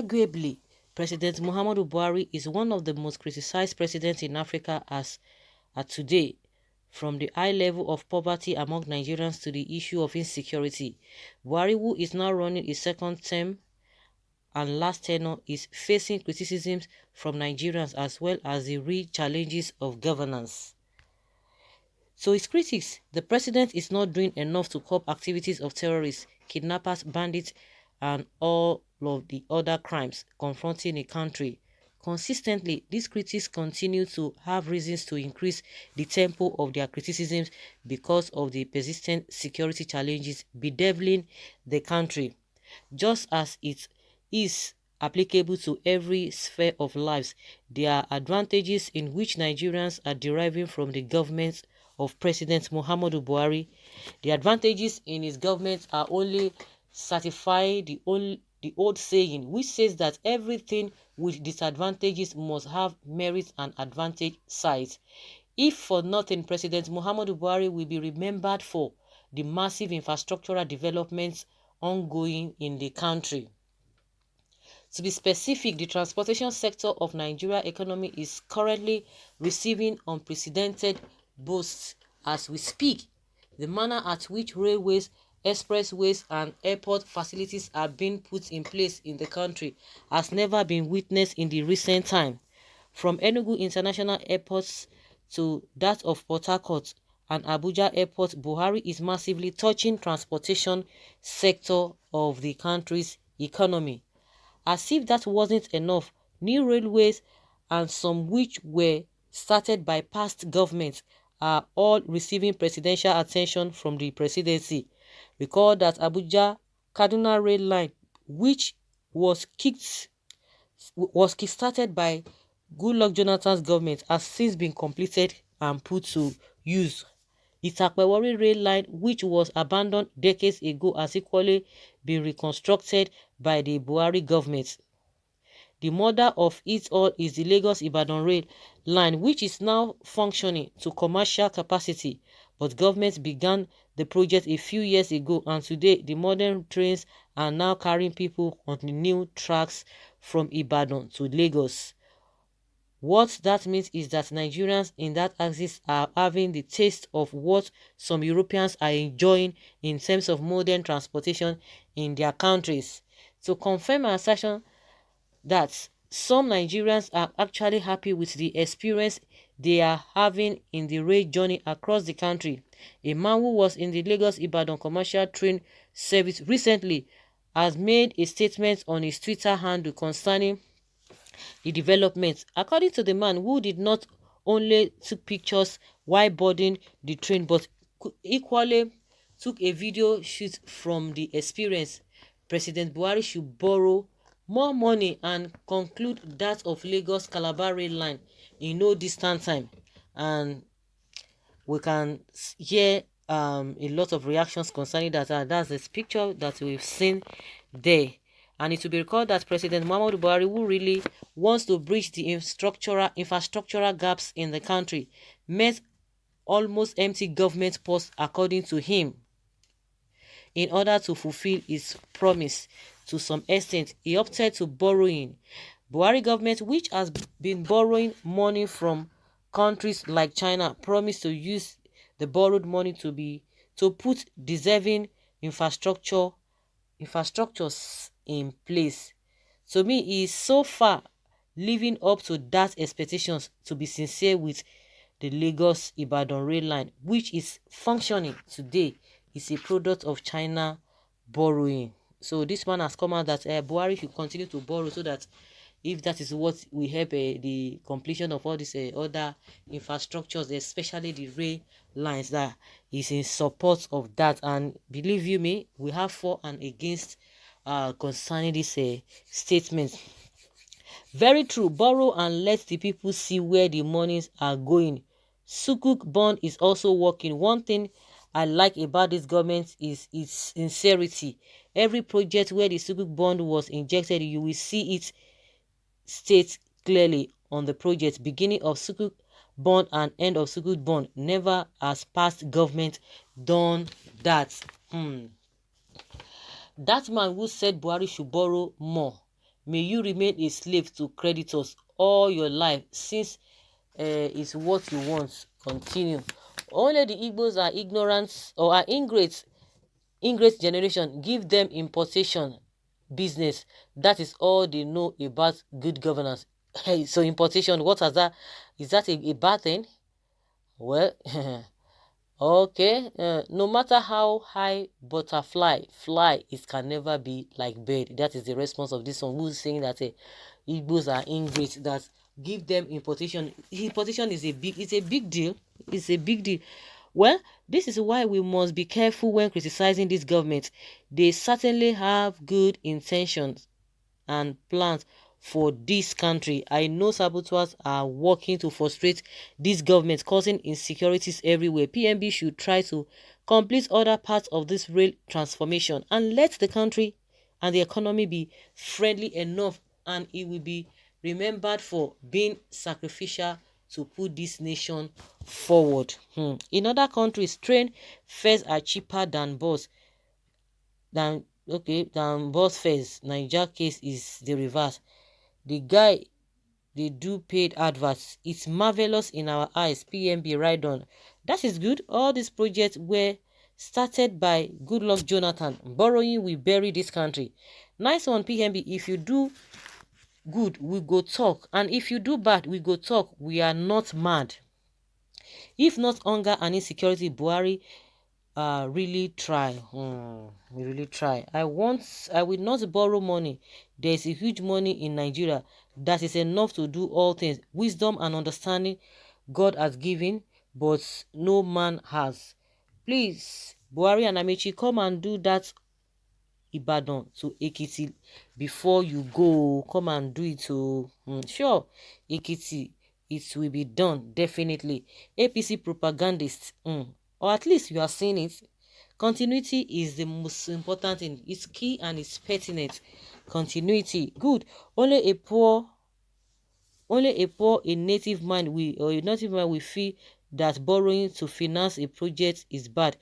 Arguably, President Muhammadu Buhari is one of the most criticized presidents in Africa as at today, from the high level of poverty among Nigerians to the issue of insecurity. Buhari, who is now running his second term and last tenure, is facing criticisms from Nigerians as well as the real challenges of governance. So his critics, the president is not doing enough to curb activities of terrorists, kidnappers, bandits, and all of the other crimes confronting a country. Consistently, these critics continue to have reasons to increase the tempo of their criticisms because of the persistent security challenges bedeviling the country. Just as it is applicable to every sphere of lives, there are advantages in which Nigerians are deriving from the government of President Muhammadu Buhari. The advantages in his government are only certify the old saying which says that everything with disadvantages must have merit and advantage sides. If for nothing, President Muhammadu Buhari will be remembered for the massive infrastructural developments ongoing in the country. To be specific, the transportation sector of Nigeria economy is currently receiving unprecedented boosts as we speak. The manner at which railways, expressways, and airport facilities are being put in place in the country has never been witnessed in the recent time. From Enugu International Airports to that of Port Harcourt and Abuja Airport, Buhari is massively touching transportation sector of the country's economy. As if that wasn't enough, new railways and some which were started by past governments are all receiving presidential attention from the presidency. Recall that Abuja-Kaduna rail line, which was kickstarted by Goodluck Jonathan's government, has since been completed and put to use. Itakpe-Warri rail line, which was abandoned decades ago, has equally been reconstructed by the Buhari government. The mother of it all is the Lagos-Ibadan rail line, which is now functioning to commercial capacity, but government began the project a few years ago, and today the modern trains are now carrying people on the new tracks from Ibadan to Lagos. What that means is that Nigerians in that axis are having the taste of what some Europeans are enjoying in terms of modern transportation in their countries. To confirm my assertion that some Nigerians are actually happy with the experience they are having in the rail journey across the country, a man who was in the Lagos-Ibadan commercial train service recently has made a statement on his Twitter handle concerning the development. According to the man, who did not only took pictures while boarding the train but equally took a video shoot from the experience, President Buhari should borrow more money and conclude that of Lagos-Calabar rail line in no distant time. And we can hear a lot of reactions concerning that. That's the picture that we've seen there. And it will be recalled that President Muhammadu Buhari, who really wants to bridge the infrastructural gaps in the country, met almost empty government posts according to him. In order to fulfill his promise to some extent, he opted to borrowing. Buhari government, which has been borrowing money from countries like China, promised to use the borrowed money to put deserving infrastructures in place. To me, he is so far living up to that expectations. To be sincere, with the Lagos-Ibadan rail line, which is functioning today, is a product of China borrowing. So this man has come out that Buhari should continue to borrow, so that if that is what will help the completion of all these other infrastructures, especially the rail lines, that is in support of that. And believe you me, we have for and against concerning this statement. Very true. Borrow and let the people see where the monies are going. Sukuk bond is also working. One thing I like about this government is its sincerity. Every project where the Sukuk bond was injected, you will see it state clearly on the project. Beginning of Sukuk bond and end of Sukuk bond. Never has past government done that. That man who said Buhari should borrow more May you remain a slave to creditors all your life, since is what you want. Continue. Only the Igbos are ignorant or are ingrate generation. Give them importation business. That is all they know about good governance. Hey, so importation, what has that? Is that a bad thing? Well, okay. No matter how high butterfly fly, it can never be like bird. That is the response of this one who's saying that Igbos are ingrate. That give them importation. Importation is a big deal. It's a big deal. Well, this is why we must be careful when criticizing this government. They certainly have good intentions and plans for this country. I know saboteurs are working to frustrate this government, causing insecurities everywhere. PMB should try to complete other parts of this real transformation and let the country and the economy be friendly enough, and it will be remembered for being sacrificial to put this nation forward. In other countries, train fares are cheaper than bus fares. Niger case is the reverse. The guy they do paid adverts. It's marvelous in our eyes. PMB right on. That is good. All these projects were started by Goodluck Jonathan. Borrowing will bury this country. Nice one, PMB. If you do good, we go talk. And if you do bad, we go talk. We are not mad. If not hunger and insecurity, Buhari really try. We really try. I will not borrow money. There is a huge money in Nigeria that is enough to do all things. Wisdom and understanding God has given, but no man has. Please, Buhari and Amechi, come and do that Ibadan to Ekiti before you go. Come and do it to sure Ekiti. It will be done definitely. APC propagandists, or at least you are seeing it. Continuity is the most important thing. It's key and it's pertinent. Continuity, good. A native man will feel that borrowing to finance a project is bad.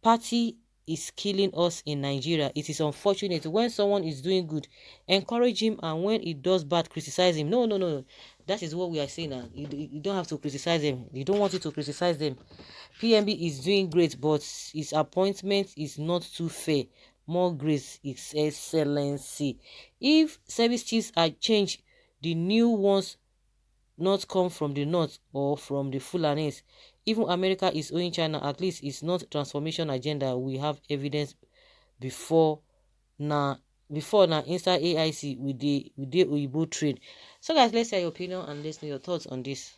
Party is killing us in Nigeria. It is unfortunate when someone is doing good, encourage him, and when he does bad, criticize him. No, no, no. That is what we are saying now. You don't have to criticize them. You don't want you to criticize them. PMB is doing great, but his appointment is not too fair. More grace, His Excellency. If service chiefs are changed, the new ones not come from the north or from the Fulanis. Even America is owing China. At least it's not transformation agenda. We have evidence before now. Before now, Insta AIC with the Oyibo trade. So guys, let's hear your opinion and let's know your thoughts on this.